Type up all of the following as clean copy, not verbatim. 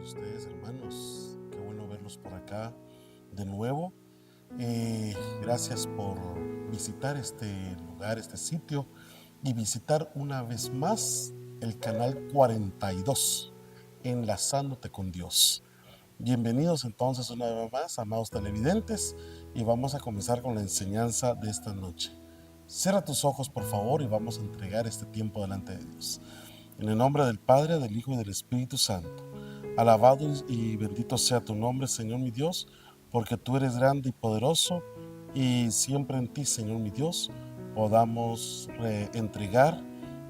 ustedes, hermanos. Qué bueno verlos por acá de nuevo. Gracias por visitar este lugar, este sitio y visitar una vez más el canal 42, Enlazándote con Dios. Bienvenidos entonces una vez más, amados televidentes, y vamos a comenzar con la enseñanza de esta noche. Cierra tus ojos, por favor, y vamos a entregar este tiempo delante de Dios. En el nombre del Padre, del Hijo y del Espíritu Santo. Alabado y bendito sea tu nombre, Señor mi Dios, porque tú eres grande y poderoso, y siempre en ti, Señor mi Dios, podamos entregar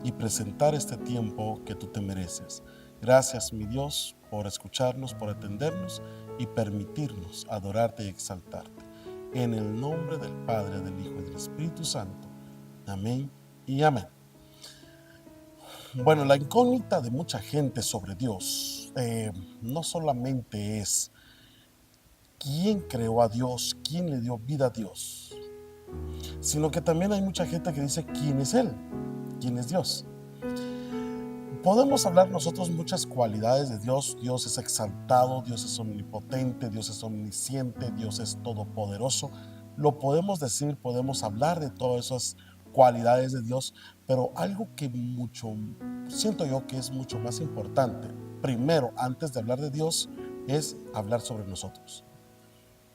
y presentar este tiempo que tú te mereces. Gracias, mi Dios, por escucharnos, por atendernos y permitirnos adorarte y exaltarte. En el nombre del Padre, del Hijo y del Espíritu Santo. Amén y amén. Bueno, la incógnita de mucha gente sobre Dios no solamente es quién creó a Dios, quién le dio vida a Dios, sino que también hay mucha gente que dice quién es Él, quién es Dios. Podemos hablar nosotros muchas cualidades de Dios. Dios es exaltado, Dios es omnipotente, Dios es omnisciente, Dios es todopoderoso. Lo podemos decir, podemos hablar de todas esas cualidades de Dios, pero algo que siento yo que es mucho más importante, primero, antes de hablar de Dios, es hablar sobre nosotros.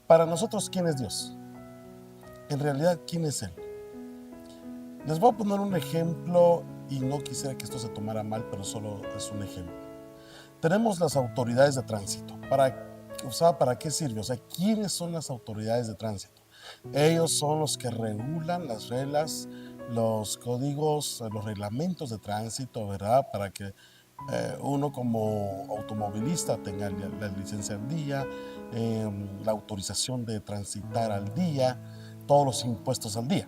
Para nosotros, ¿quién es Dios? En realidad, ¿quién es Él? Les voy a poner un ejemplo y no quisiera que esto se tomara mal, pero solo es un ejemplo. Tenemos las autoridades de tránsito. ¿Para qué sirve? O sea, ¿quiénes son las autoridades de tránsito? Ellos son los que regulan las reglas, los códigos, los reglamentos de tránsito, ¿verdad? Para que uno como automovilista tenga la licencia al día, la autorización de transitar al día, todos los impuestos al día.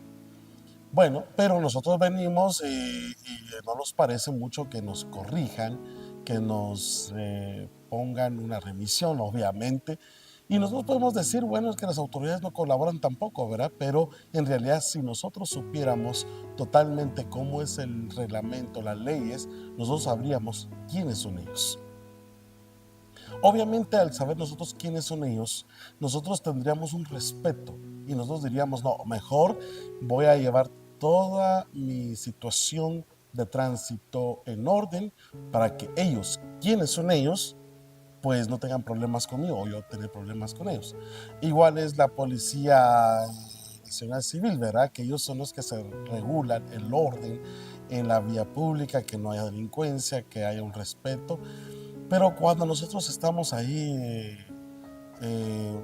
Bueno, pero nosotros venimos y no nos parece mucho que nos corrijan, que nos pongan una remisión, obviamente. Y nosotros podemos decir, bueno, es que las autoridades no colaboran tampoco, ¿verdad? Pero en realidad, si nosotros supiéramos totalmente cómo es el reglamento, las leyes, nosotros sabríamos quiénes son ellos. Obviamente, al saber nosotros quiénes son ellos, nosotros tendríamos un respeto y nosotros diríamos, no, mejor voy a llevar toda mi situación de tránsito en orden para que ellos, ¿quiénes son ellos? Pues no tengan problemas conmigo o yo tener problemas con ellos. Igual es la Policía Nacional Civil, ¿verdad? Que ellos son los que se regulan el orden en la vía pública, que no haya delincuencia, que haya un respeto. Pero cuando nosotros estamos ahí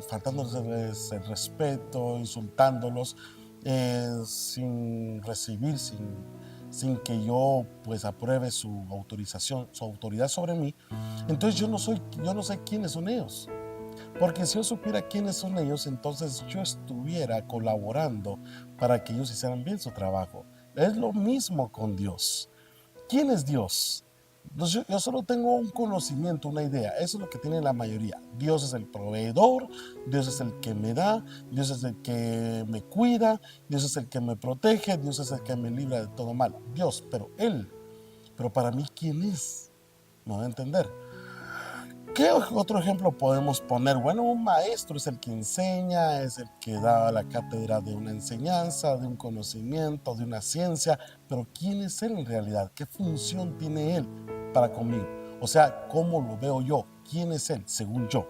faltándoles el respeto, insultándolos, sin recibir, sin que yo pues apruebe su autorización, su autoridad sobre mí, entonces yo no sé quiénes son ellos. Porque si yo supiera quiénes son ellos, entonces yo estuviera colaborando para que ellos hicieran bien su trabajo. Es lo mismo con Dios. ¿Quién es Dios? Entonces, yo solo tengo un conocimiento, una idea. Eso es lo que tiene la mayoría. Dios es el proveedor, Dios es el que me da, Dios es el que me cuida, Dios es el que me protege, Dios es el que me libra de todo mal. Dios, pero Él. Pero para mí, ¿quién es? No voy a entender. ¿Qué otro ejemplo podemos poner? Bueno, un maestro es el que enseña, es el que da la cátedra de una enseñanza, de un conocimiento, de una ciencia, pero ¿quién es él en realidad? ¿Qué función tiene él para conmigo? O sea, ¿cómo lo veo yo? ¿Quién es él según yo?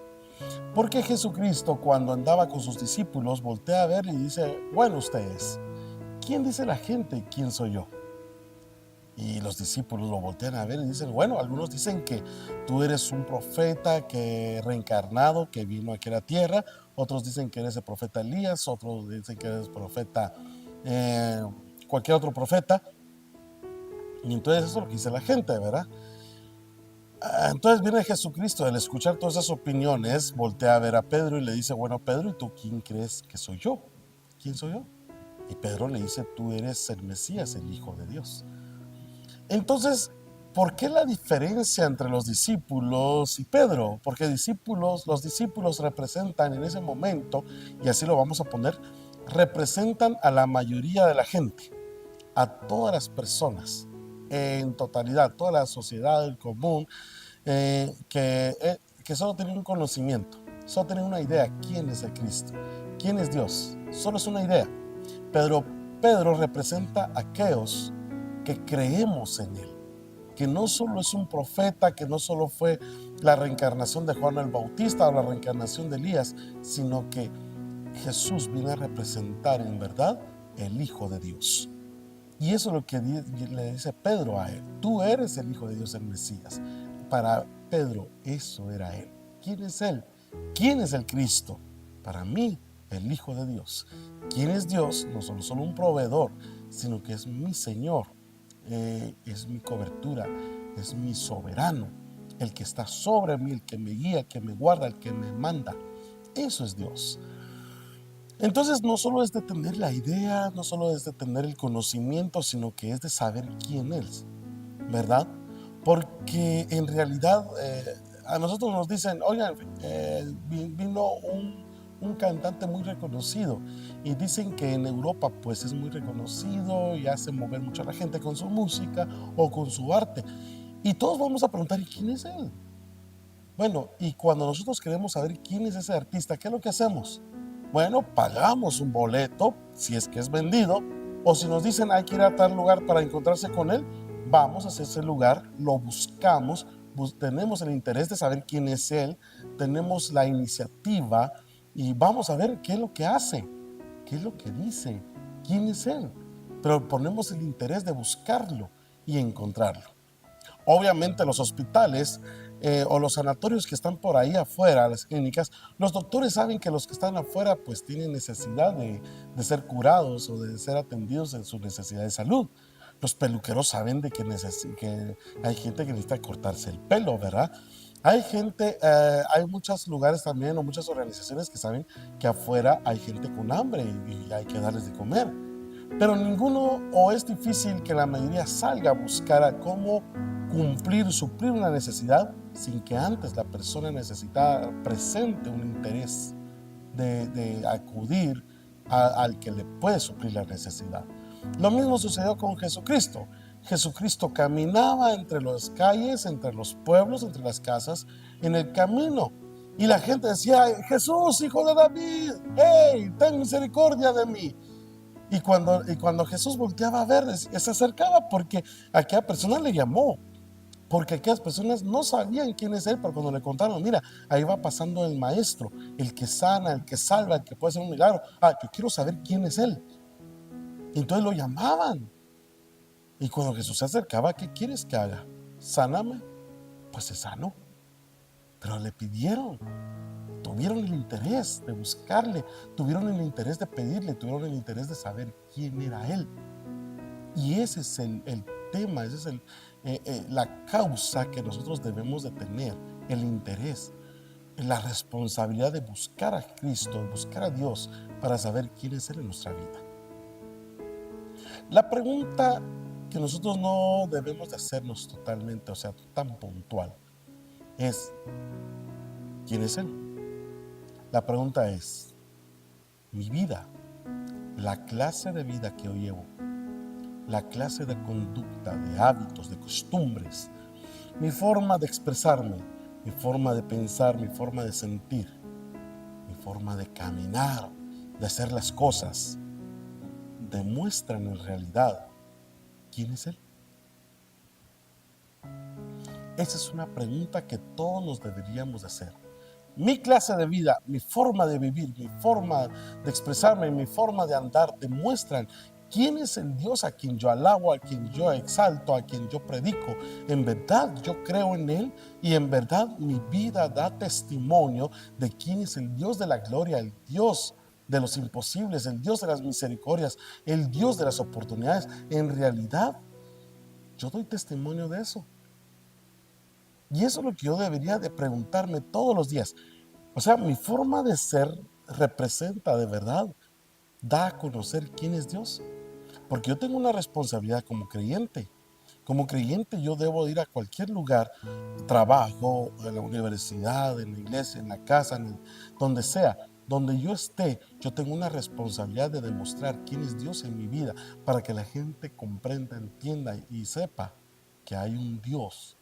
Porque Jesucristo, cuando andaba con sus discípulos, voltea a ver y dice, bueno, ustedes, ¿quién dice la gente quién soy yo? Y los discípulos lo voltean a ver y dicen, bueno, algunos dicen que tú eres un profeta que reencarnado, que vino aquí a la tierra, otros dicen que eres el profeta Elías, otros dicen que eres profeta, eh, cualquier otro profeta. Y entonces eso es lo que dice la gente, ¿verdad? Entonces viene Jesucristo, al escuchar todas esas opiniones, voltea a ver a Pedro y le dice, bueno, Pedro, ¿y tú quién crees que soy yo? ¿Quién soy yo? Y Pedro le dice, tú eres el Mesías, el Hijo de Dios. Entonces, ¿por qué la diferencia entre los discípulos y Pedro? Porque los discípulos representan en ese momento, y así lo vamos a poner, representan a la mayoría de la gente, a todas las personas, en totalidad, toda la sociedad, el común, que solo tienen un conocimiento, solo tienen una idea, quién es el Cristo, quién es Dios, solo es una idea. Pero Pedro representa a aquellos que creemos en él, que no solo es un profeta, que no solo fue la reencarnación de Juan el Bautista o la reencarnación de Elías, sino que Jesús viene a representar en verdad el Hijo de Dios. Y eso es lo que le dice Pedro a él. Tú eres el Hijo de Dios, el Mesías. Para Pedro, eso era él. ¿Quién es él? ¿Quién es el Cristo? Para mí, el Hijo de Dios. ¿Quién es Dios? No solo un proveedor, sino que es mi Señor, es mi cobertura, es mi soberano, el que está sobre mí, el que me guía, el que me guarda, el que me manda. Eso es Dios. Entonces no solo es de tener la idea, no solo es de tener el conocimiento, sino que es de saber quién es, ¿verdad? Porque en realidad a nosotros nos dicen, oigan, vino un cantante muy reconocido y dicen que en Europa pues es muy reconocido y hace mover mucho a la gente con su música o con su arte. Y todos vamos a preguntar, ¿y quién es él? Bueno, y cuando nosotros queremos saber quién es ese artista, ¿qué es lo que hacemos? Bueno, pagamos un boleto, si es que es vendido, o si nos dicen hay que ir a tal lugar para encontrarse con él, vamos a ese lugar, lo buscamos, tenemos el interés de saber quién es él, tenemos la iniciativa y vamos a ver qué es lo que hace, qué es lo que dice, quién es él. Pero ponemos el interés de buscarlo y encontrarlo. Obviamente los hospitales o los sanatorios que están por ahí afuera, las clínicas, los doctores saben que los que están afuera pues tienen necesidad de ser curados o de ser atendidos en su necesidad de salud. Los peluqueros saben de que hay gente que necesita cortarse el pelo, ¿verdad? Hay gente, hay muchos lugares también o muchas organizaciones que saben que afuera hay gente con hambre y hay que darles de comer. Pero ninguno, o es difícil que la mayoría salga a buscar a cómo suplir una necesidad sin que antes la persona necesitada presente un interés de acudir al que le puede suplir la necesidad. Lo mismo sucedió con Jesucristo. Jesucristo caminaba entre las calles, entre los pueblos, entre las casas, en el camino. Y la gente decía, Jesús, hijo de David, hey, ten misericordia de mí. Y cuando Jesús volteaba a ver, se acercaba porque aquella persona le llamó, porque aquellas personas no sabían quién es él, pero cuando le contaron, mira, ahí va pasando el maestro, el que sana, el que salva, el que puede hacer un milagro. Yo quiero saber quién es él. Y entonces lo llamaban. Y cuando Jesús se acercaba, ¿qué quieres que haga? Sáname. Pues se sanó. Pero le pidieron. Tuvieron el interés de buscarle, tuvieron el interés de pedirle, tuvieron el interés de saber quién era él. Y ese es el tema, esa es la causa que nosotros debemos de tener, el interés, la responsabilidad de buscar a Cristo, de buscar a Dios para saber quién es Él en nuestra vida. La pregunta que nosotros no debemos de hacernos totalmente, o sea, tan puntual, es ¿quién es Él? La pregunta es, mi vida, la clase de vida que yo llevo, la clase de conducta, de hábitos, de costumbres, mi forma de expresarme, mi forma de pensar, mi forma de sentir, mi forma de caminar, de hacer las cosas, demuestran en realidad quién es Él. Esa es una pregunta que todos nos deberíamos hacer. Mi clase de vida, mi forma de vivir, mi forma de expresarme, mi forma de andar demuestran quién es el Dios a quien yo alabo, a quien yo exalto, a quien yo predico. En verdad yo creo en Él y en verdad mi vida da testimonio de quién es el Dios de la gloria, el Dios de los imposibles, el Dios de las misericordias, el Dios de las oportunidades. En realidad yo doy testimonio de eso. Y eso es lo que yo debería de preguntarme todos los días. O sea, mi forma de ser representa de verdad, da a conocer quién es Dios. Porque yo tengo una responsabilidad como creyente. Como creyente yo debo ir a cualquier lugar, trabajo, en la universidad, en la iglesia, en la casa, donde sea. Donde yo esté, yo tengo una responsabilidad de demostrar quién es Dios en mi vida para que la gente comprenda, entienda y sepa que hay un Dios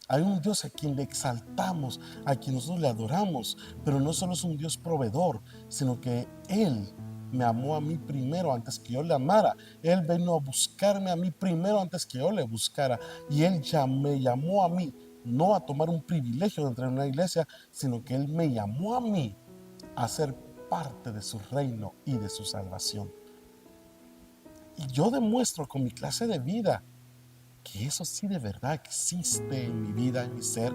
Hay un Dios a quien le exaltamos, a quien nosotros le adoramos, pero no solo es un Dios proveedor, sino que Él me amó a mí primero antes que yo le amara. Él vino a buscarme a mí primero antes que yo le buscara. Y Él ya me llamó a mí, no a tomar un privilegio de entrar en una iglesia, sino que Él me llamó a mí a ser parte de su reino y de su salvación. Y yo demuestro con mi clase de vida que eso sí de verdad existe en mi vida, en mi ser.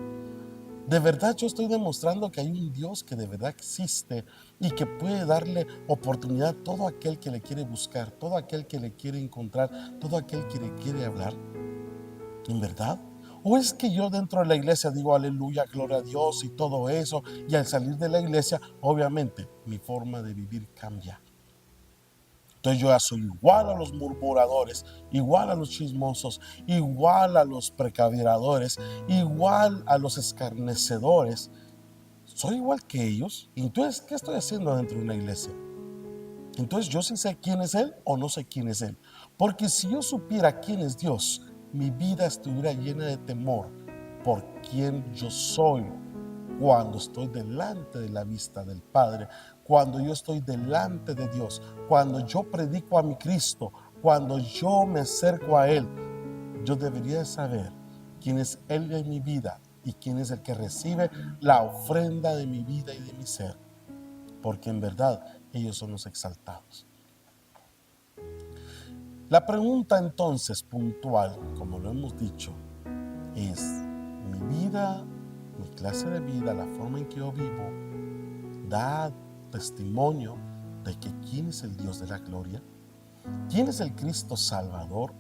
De verdad yo estoy demostrando que hay un Dios que de verdad existe y que puede darle oportunidad a todo aquel que le quiere buscar, todo aquel que le quiere encontrar, todo aquel que le quiere hablar. ¿En verdad? ¿O es que yo dentro de la iglesia digo aleluya, gloria a Dios y todo eso, y al salir de la iglesia, obviamente, mi forma de vivir cambia? Entonces yo ya soy igual a los murmuradores, igual a los chismosos, igual a los precaviradores, igual a los escarnecedores. Soy igual que ellos. Entonces, ¿qué estoy haciendo dentro de una iglesia? Entonces, yo sí sé quién es Él o no sé quién es Él. Porque si yo supiera quién es Dios, mi vida estuviera llena de temor por quién yo soy cuando estoy delante de la vista del Padre, cuando yo estoy delante de Dios, cuando yo predico a mi Cristo, cuando yo me acerco a Él. Yo debería saber quién es Él en mi vida y quién es el que recibe la ofrenda de mi vida y de mi ser, porque en verdad ellos son los exaltados. La pregunta entonces puntual, como lo hemos dicho, es: mi vida, mi clase de vida, la forma en que yo vivo, da testimonio de que quién es el Dios de la gloria, quién es el Cristo Salvador,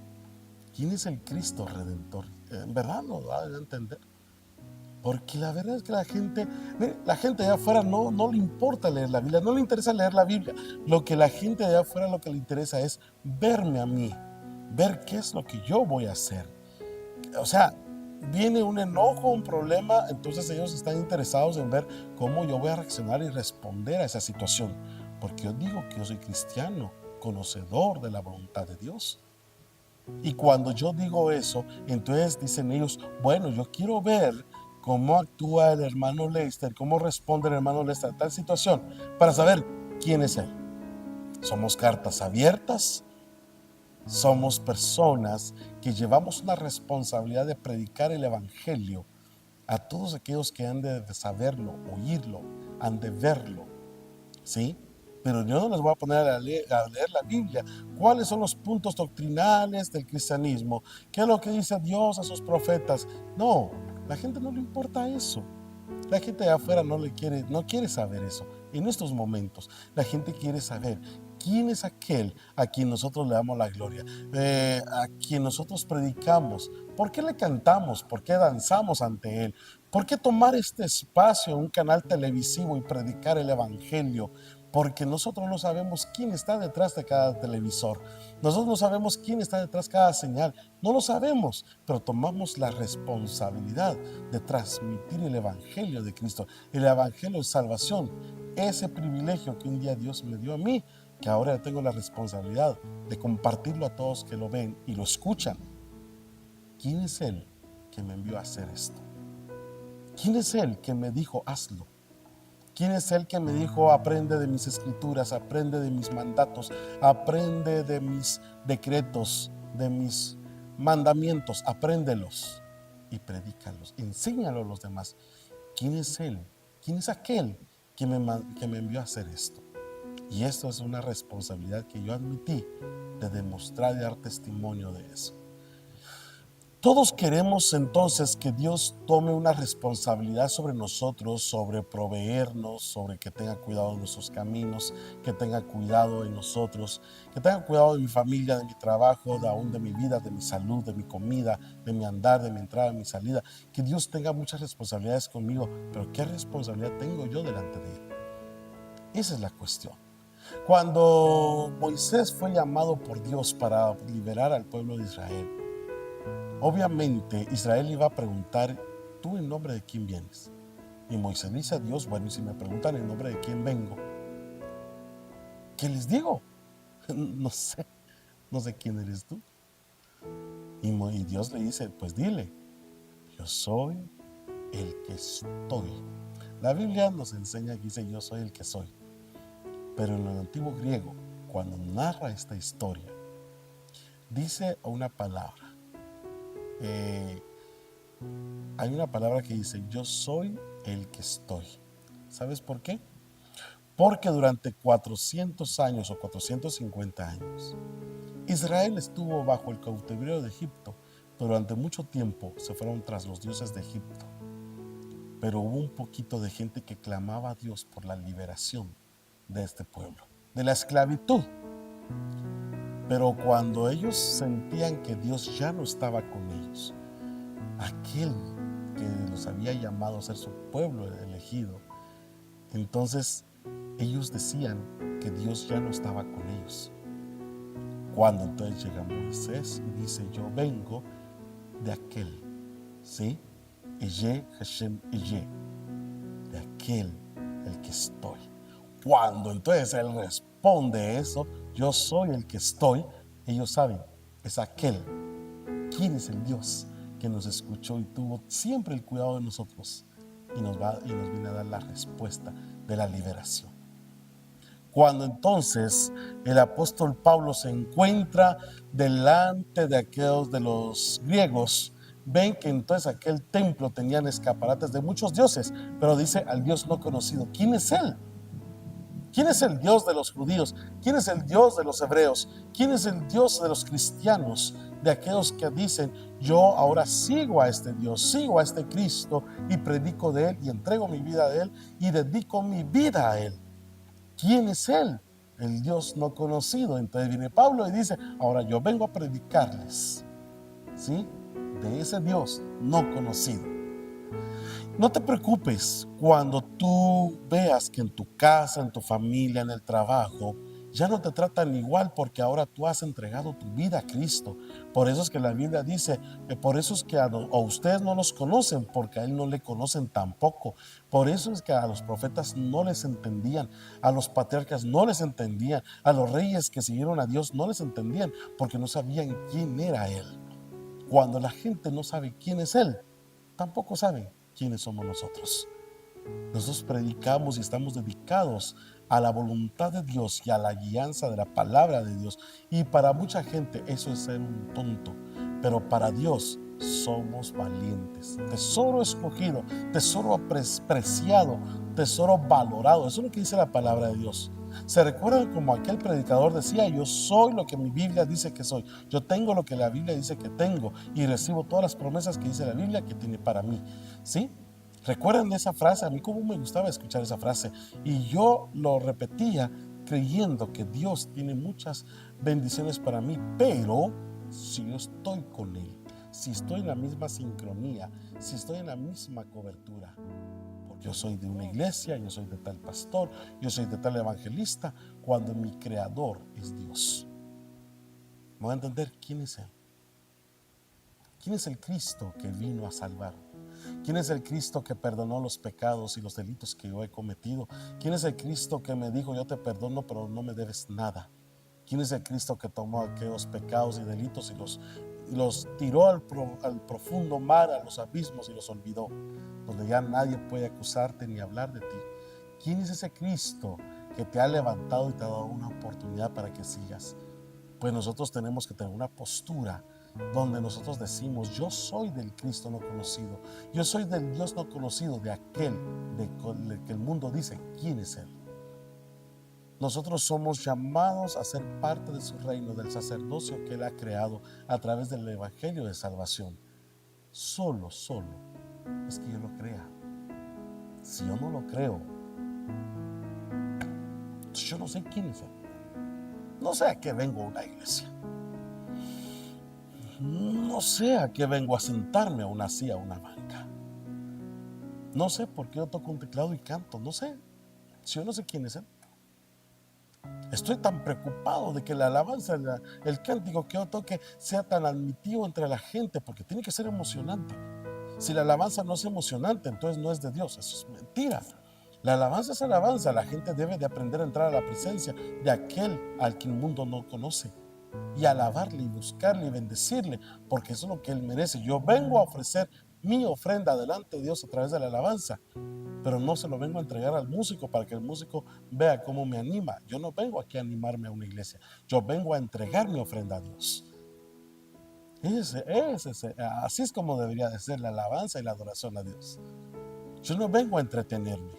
quién es el Cristo Redentor. En verdad nos da a entender. Porque la verdad es que la gente de allá afuera no le importa leer la Biblia, no le interesa leer la Biblia. Lo que la gente de allá afuera lo que le interesa es verme a mí, ver qué es lo que yo voy a hacer. O sea, viene un enojo, un problema, entonces ellos están interesados en ver cómo yo voy a reaccionar y responder a esa situación. Porque yo digo que yo soy cristiano, conocedor de la voluntad de Dios. Y cuando yo digo eso, entonces dicen ellos, bueno, yo quiero ver cómo actúa el hermano Lester, cómo responde el hermano Lester a tal situación, para saber quién es él. Somos cartas abiertas, somos personas que llevamos una responsabilidad de predicar el evangelio a todos aquellos que han de saberlo, oírlo, han de verlo, ¿sí? Pero yo no les voy a poner a leer la Biblia. ¿Cuáles son los puntos doctrinales del cristianismo? ¿Qué es lo que dice Dios a sus profetas? No, la gente no le importa eso. La gente de afuera no quiere saber eso. En estos momentos, la gente quiere saber quién es aquel a quien nosotros le damos la gloria, a quien nosotros predicamos, por qué le cantamos, por qué danzamos ante él, por qué tomar este espacio en un canal televisivo y predicar el evangelio. Porque nosotros no sabemos quién está detrás de cada televisor. Nosotros no sabemos quién está detrás de cada señal. No lo sabemos, pero tomamos la responsabilidad de transmitir el evangelio de Cristo, el evangelio de salvación, ese privilegio que un día Dios me dio a mí, que ahora tengo la responsabilidad de compartirlo a todos que lo ven y lo escuchan. ¿Quién es Él que me envió a hacer esto? ¿Quién es Él que me dijo hazlo? ¿Quién es Él que me dijo aprende de mis escrituras, aprende de mis mandatos, aprende de mis decretos, de mis mandamientos, apréndelos y predícalos, enséñalos a los demás? ¿Quién es Él? ¿Quién es aquel que me envió a hacer esto? Y esto es una responsabilidad que yo admití de demostrar y dar testimonio de eso. Todos queremos entonces que Dios tome una responsabilidad sobre nosotros, sobre proveernos, sobre que tenga cuidado de nuestros caminos, que tenga cuidado de nosotros, que tenga cuidado de mi familia, de mi trabajo, de aún de mi vida, de mi salud, de mi comida, de mi andar, de mi entrada, de mi salida. Que Dios tenga muchas responsabilidades conmigo, pero ¿qué responsabilidad tengo yo delante de Él? Esa es la cuestión. Cuando Moisés fue llamado por Dios para liberar al pueblo de Israel, obviamente Israel iba a preguntar, ¿tú en nombre de quién vienes? Y Moisés dice a Dios, bueno, y si me preguntan en nombre de quién vengo, ¿qué les digo? No sé quién eres tú. Y Dios le dice, pues dile, yo soy el que estoy. La Biblia nos enseña que dice yo soy el que soy. Pero en el antiguo griego, cuando narra esta historia, dice una palabra. Hay una palabra que dice yo soy el que estoy. ¿Sabes por qué? Porque durante 400 años o 450 años, Israel estuvo bajo el cautiverio de Egipto, pero durante mucho tiempo se fueron tras los dioses de Egipto. Pero hubo un poquito de gente que clamaba a Dios por la liberación de este pueblo, de la esclavitud. Pero cuando ellos sentían que Dios ya no estaba con ellos, aquel que los había llamado a ser su pueblo elegido, entonces ellos decían que Dios ya no estaba con ellos. Cuando entonces llega Moisés y dice, yo vengo de aquel, ¿sí? Eye, Hashem, Eye, de aquel, el que estoy. Cuando entonces él responde eso, yo soy el que estoy, ellos saben, es aquel. ¿Quién es el Dios que nos escuchó y tuvo siempre el cuidado de nosotros y nos viene a dar la respuesta de la liberación? Cuando entonces el apóstol Pablo se encuentra delante de aquellos de los griegos, ven que entonces aquel templo tenían escaparates de muchos dioses, pero dice al Dios no conocido. ¿Quién es él? ¿Quién es el Dios de los judíos? ¿Quién es el Dios de los hebreos? ¿Quién es el Dios de los cristianos? De aquellos que dicen, yo ahora sigo a este Dios, sigo a este Cristo y predico de él y entrego mi vida a él y dedico mi vida a él. ¿Quién es él? El Dios no conocido. Entonces viene Pablo y dice, ahora yo vengo a predicarles, ¿sí? De ese Dios no conocido. No te preocupes cuando tú veas que en tu casa, en tu familia, en el trabajo, ya no te tratan igual porque ahora tú has entregado tu vida a Cristo. Por eso es que la Biblia dice, por eso es que a ustedes no los conocen porque a Él no le conocen tampoco. Por eso es que a los profetas no les entendían, a los patriarcas no les entendían, a los reyes que siguieron a Dios no les entendían porque no sabían quién era Él. Cuando la gente no sabe quién es Él, tampoco saben quiénes somos nosotros. Nosotros predicamos y estamos dedicados a la voluntad de Dios y a la guianza de la palabra de Dios. Y para mucha gente eso es ser un tonto, pero para Dios somos valientes. Tesoro escogido, tesoro preciado, tesoro valorado. Eso es lo que dice la palabra de Dios. Se recuerdan como aquel predicador decía, yo soy lo que mi Biblia dice que soy. Yo tengo lo que la Biblia dice que tengo y recibo todas las promesas que dice la Biblia que tiene para mí. ¿Sí? ¿Recuerdan esa frase? A mí como me gustaba escuchar esa frase y yo lo repetía creyendo que Dios tiene muchas bendiciones para mí, pero si yo estoy con Él, si estoy en la misma sincronía, si estoy en la misma cobertura, porque yo soy de una iglesia, yo soy de tal pastor, yo soy de tal evangelista, cuando mi creador es Dios. ¿Me voy a entender quién es Él? ¿Quién es el Cristo que vino a salvar? ¿Quién es el Cristo que perdonó los pecados y los delitos que yo he cometido? ¿Quién es el Cristo que me dijo, yo te perdono, pero no me debes nada? ¿Quién es el Cristo que tomó aquellos pecados y delitos y los tiró al profundo mar, a los abismos y los olvidó? Donde ya nadie puede acusarte ni hablar de ti. ¿Quién es ese Cristo que te ha levantado y te ha dado una oportunidad para que sigas? Pues nosotros tenemos que tener una postura donde nosotros decimos, yo soy del Cristo no conocido, yo soy del Dios no conocido, de aquel que el mundo dice, ¿quién es Él? Nosotros somos llamados a ser parte de su reino, del sacerdocio que Él ha creado a través del evangelio de salvación. Solo es que yo lo crea. Si yo no lo creo, yo no sé quién es Él. No sé a qué vengo a una iglesia. No sé a qué vengo a sentarme a una silla, a una banca. No sé por qué yo toco un teclado y canto. No sé. Si yo no sé quién es Él. Estoy tan preocupado de que la alabanza, el cántico que yo toque sea tan admitido entre la gente, porque tiene que ser emocionante. Si la alabanza no es emocionante, entonces no es de Dios. Eso es mentira. La alabanza es alabanza. La gente debe de aprender a entrar a la presencia de aquel al que el mundo no conoce. Y alabarle y buscarle y bendecirle, porque eso es lo que Él merece. Yo vengo a ofrecer mi ofrenda delante de Dios a través de la alabanza, pero no se lo vengo a entregar al músico para que el músico vea cómo me anima. Yo no vengo aquí a animarme a una iglesia, yo vengo a entregar mi ofrenda a Dios. Así es como debería de ser la alabanza y la adoración a Dios. Yo no vengo a entretenerme,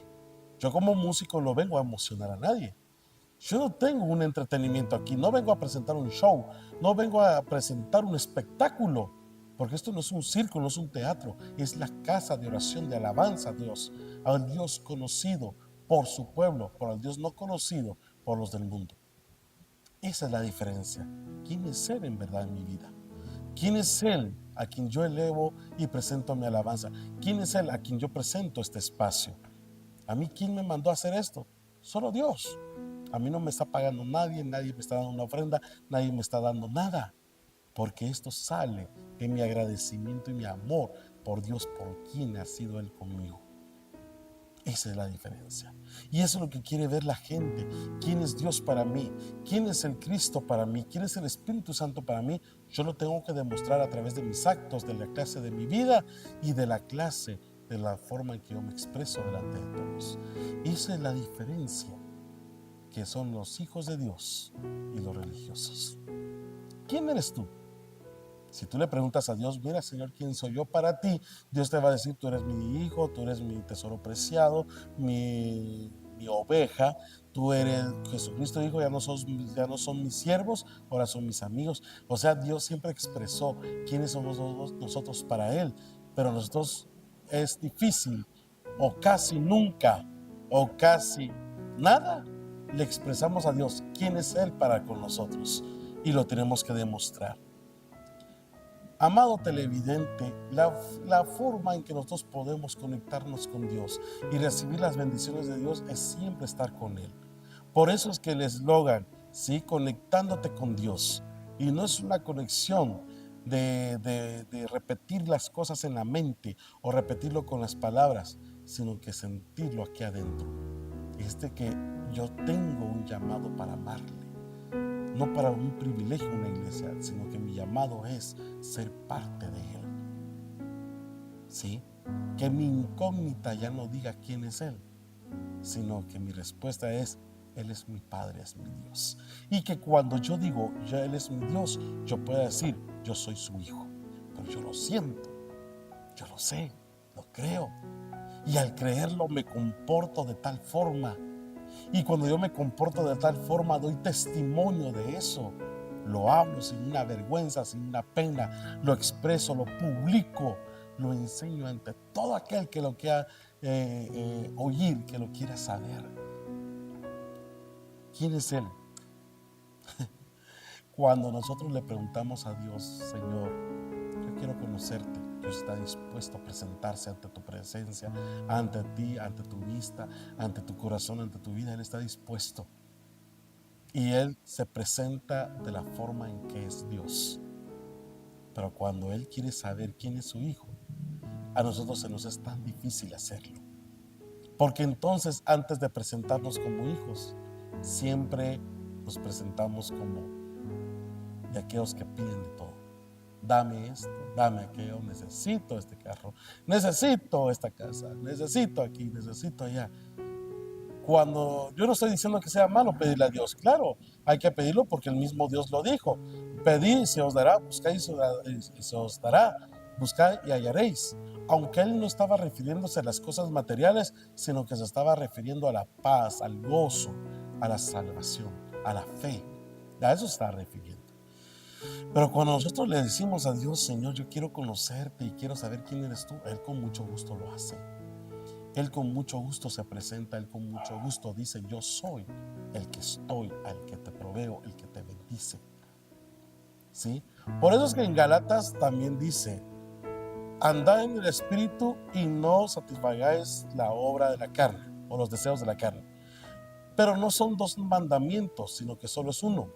yo como músico no vengo a emocionar a nadie. Yo no tengo un entretenimiento aquí, no vengo a presentar un show, no vengo a presentar un espectáculo, porque esto no es un circo, no es un teatro, es la casa de oración, de alabanza a Dios, al Dios conocido por su pueblo, por el Dios no conocido por los del mundo. Esa es la diferencia. ¿Quién es Él en verdad en mi vida? ¿Quién es Él a quien yo elevo y presento mi alabanza? ¿Quién es Él a quien yo presento este espacio? ¿A mí quién me mandó a hacer esto? Solo Dios. A mí no me está pagando nadie, nadie me está dando una ofrenda, nadie me está dando nada. Porque esto sale de mi agradecimiento y mi amor por Dios, por quien ha sido Él conmigo. Esa es la diferencia. Y eso es lo que quiere ver la gente. ¿Quién es Dios para mí? ¿Quién es el Cristo para mí? ¿Quién es el Espíritu Santo para mí? Yo lo tengo que demostrar a través de mis actos, de la clase de mi vida y de la clase, de la forma en que yo me expreso delante de todos. Esa es la diferencia que son los hijos de Dios y los religiosos. ¿Quién eres tú? Si tú le preguntas a Dios, mira Señor, ¿quién soy yo para ti? Dios te va a decir, tú eres mi hijo, tú eres mi tesoro preciado, mi oveja, tú eres Jesucristo dijo, ya no son mis siervos, ahora son mis amigos. O sea, Dios siempre expresó quiénes somos nosotros para Él, pero nosotros es difícil, o casi nunca, o casi nada, le expresamos a Dios quién es Él para con nosotros, y lo tenemos que demostrar. Amado televidente, la forma en que nosotros podemos conectarnos con Dios y recibir las bendiciones de Dios es siempre estar con Él. Por eso es que el eslogan, ¿sí? Conectándote con Dios. Y no es una conexión de repetir las cosas en la mente o repetirlo con las palabras, sino que sentirlo aquí adentro. Es de que yo tengo un llamado para amarle. No para un privilegio en una iglesia, sino que mi llamado es ser parte de Él. ¿Sí? Que mi incógnita ya no diga quién es Él, sino que mi respuesta es, Él es mi Padre, es mi Dios. Y que cuando yo digo, ya Él es mi Dios, yo pueda decir, yo soy su hijo. Pero yo lo siento, yo lo sé, lo creo. Y al creerlo me comporto de tal forma. Y cuando yo me comporto de tal forma, doy testimonio de eso. Lo hablo sin una vergüenza, sin una pena. Lo expreso, lo publico, lo enseño ante todo aquel que lo quiera oír, que lo quiera saber. ¿Quién es Él? Cuando nosotros le preguntamos a Dios, Señor, yo quiero conocerte, Dios está dispuesto a presentarse ante tu presencia, ante ti, ante tu vista, ante tu corazón, ante tu vida. Él está dispuesto. Y Él se presenta de la forma en que es Dios. Pero cuando Él quiere saber quién es su hijo, a nosotros se nos es tan difícil hacerlo. Porque entonces, antes de presentarnos como hijos, siempre nos presentamos como de aquellos que piden de todo. Dame esto, dame aquello, necesito este carro, necesito esta casa, necesito aquí, necesito allá. Cuando yo no estoy diciendo que sea malo pedirle a Dios, claro, hay que pedirlo porque el mismo Dios lo dijo. Pedid y se os dará, buscad y se os dará, buscad y hallaréis. Aunque Él no estaba refiriéndose a las cosas materiales, sino que se estaba refiriendo a la paz, al gozo, a la salvación, a la fe. A eso se está refiriendo. Pero cuando nosotros le decimos a Dios, Señor, yo quiero conocerte y quiero saber quién eres tú, Él con mucho gusto lo hace. Él con mucho gusto se presenta, Él con mucho gusto dice, yo soy el que estoy, el que te proveo, el que te bendice. ¿Sí? Por eso es que en Gálatas también dice, andad en el Espíritu y no satisfagáis la obra de la carne o los deseos de la carne. Pero no son dos mandamientos, sino que solo es uno.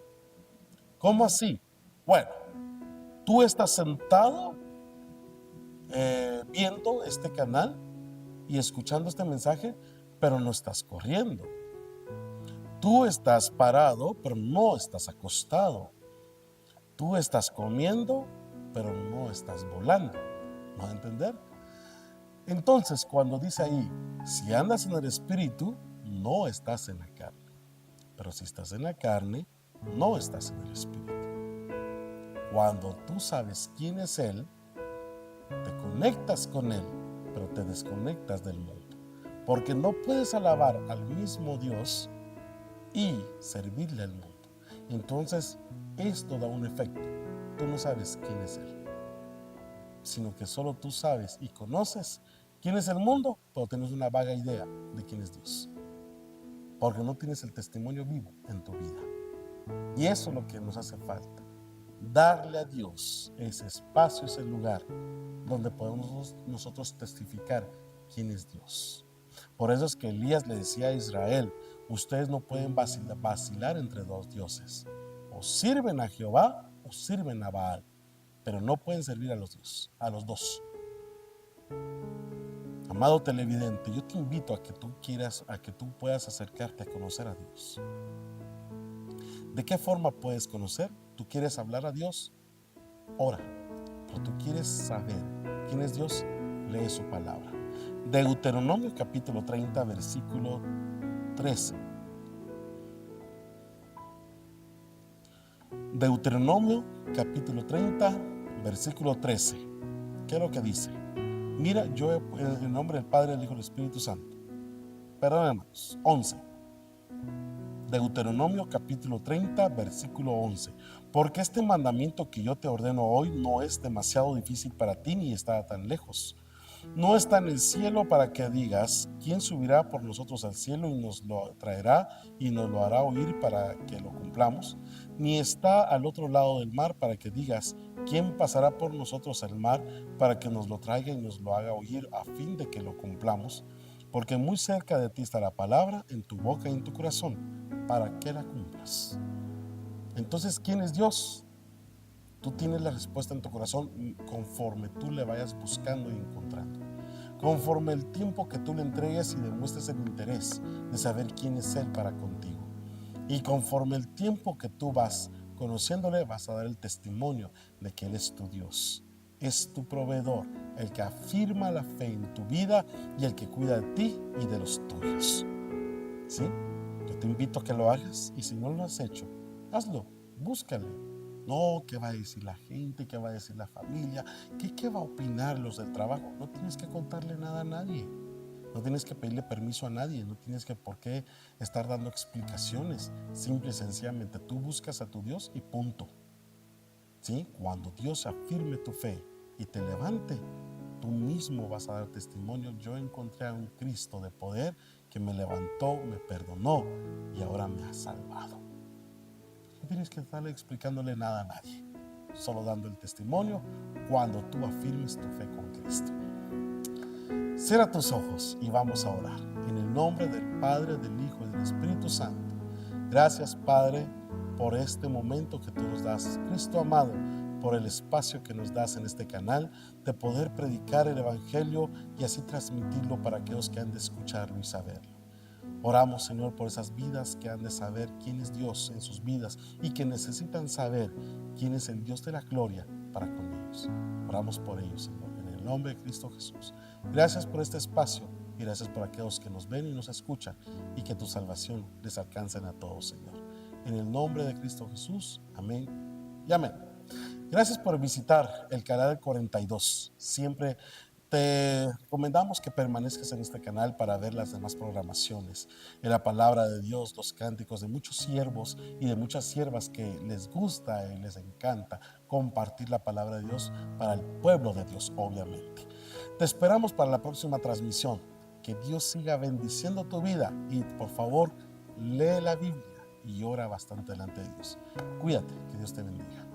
¿Cómo así? Bueno, tú estás sentado viendo este canal y escuchando este mensaje, pero no estás corriendo. Tú estás parado, pero no estás acostado. Tú estás comiendo, pero no estás volando. ¿Me va a entender? Entonces, cuando dice ahí, si andas en el Espíritu, no estás en la carne. Pero si estás en la carne, no estás en el Espíritu. Cuando tú sabes quién es Él, te conectas con Él, pero te desconectas del mundo. Porque no puedes alabar al mismo Dios y servirle al mundo. Entonces, esto da un efecto. Tú no sabes quién es Él, sino que solo tú sabes y conoces quién es el mundo, pero tienes una vaga idea de quién es Dios. Porque no tienes el testimonio vivo en tu vida. Y eso es lo que nos hace falta. Darle a Dios ese espacio, ese lugar donde podemos nosotros testificar quién es Dios. Por eso es que Elías le decía a Israel, ustedes no pueden vacilar entre dos dioses. O sirven a Jehová o sirven a Baal, pero no pueden servir a los dos. Amado televidente, yo te invito a que tú puedas acercarte a conocer a Dios. ¿De qué forma puedes conocer? ¿Tú quieres hablar a Dios? Ora. Pero tú quieres saber quién es Dios, lee su palabra. Deuteronomio capítulo 30, versículo 13. Deuteronomio capítulo 30, versículo 13. ¿Qué es lo que dice? Mira, yo en el nombre del Padre, del Hijo y del Espíritu Santo. Perdón, hermanos. 11. Deuteronomio capítulo 30, versículo 11. Porque este mandamiento que yo te ordeno hoy no es demasiado difícil para ti ni está tan lejos. No está en el cielo para que digas, ¿quién subirá por nosotros al cielo y nos lo traerá y nos lo hará oír para que lo cumplamos? Ni está al otro lado del mar para que digas, ¿quién pasará por nosotros al mar para que nos lo traiga y nos lo haga oír a fin de que lo cumplamos? Porque muy cerca de ti está la palabra, en tu boca y en tu corazón, para que la cumplas. Entonces, ¿quién es Dios? Tú tienes la respuesta en tu corazón conforme tú le vayas buscando y encontrando. Conforme el tiempo que tú le entregues y demuestres el interés de saber quién es Él para contigo. Y conforme el tiempo que tú vas conociéndole, vas a dar el testimonio de que Él es tu Dios. Es tu proveedor, el que afirma la fe en tu vida y el que cuida de ti y de los tuyos. ¿Sí? Yo te invito a que lo hagas y si no lo has hecho, hazlo, búscale. No, ¿qué va a decir la gente? ¿Qué va a decir la familia? ¿Qué va a opinar los del trabajo? No tienes que contarle nada a nadie. No tienes que pedirle permiso a nadie. No tienes que por qué estar dando explicaciones. Simple y sencillamente tú buscas a tu Dios y punto. ¿Sí? Cuando Dios afirme tu fe y te levante, tú mismo vas a dar testimonio. Yo encontré a un Cristo de poder que me levantó, me perdonó y ahora me ha salvado. No tienes que estarle explicándole nada a nadie, solo dando el testimonio cuando tú afirmes tu fe con Cristo. Cierra tus ojos y vamos a orar. En el nombre del Padre, del Hijo y del Espíritu Santo. Gracias, Padre, por este momento que tú nos das. Cristo amado, por el espacio que nos das en este canal de poder predicar el Evangelio y así transmitirlo para aquellos que han de escucharlo y saberlo. Oramos, Señor, por esas vidas que han de saber quién es Dios en sus vidas y que necesitan saber quién es el Dios de la gloria para con ellos. Oramos por ellos, Señor, en el nombre de Cristo Jesús. Gracias por este espacio y gracias por aquellos que nos ven y nos escuchan y que tu salvación les alcance a todos, Señor. En el nombre de Cristo Jesús, amén y amén. Gracias por visitar el canal 42. Siempre te recomendamos que permanezcas en este canal para ver las demás programaciones, en la palabra de Dios, los cánticos de muchos siervos y de muchas siervas que les gusta y les encanta compartir la palabra de Dios para el pueblo de Dios, obviamente. Te esperamos para la próxima transmisión. Que Dios siga bendiciendo tu vida y por favor lee la Biblia y ora bastante delante de Dios. Cuídate, que Dios te bendiga.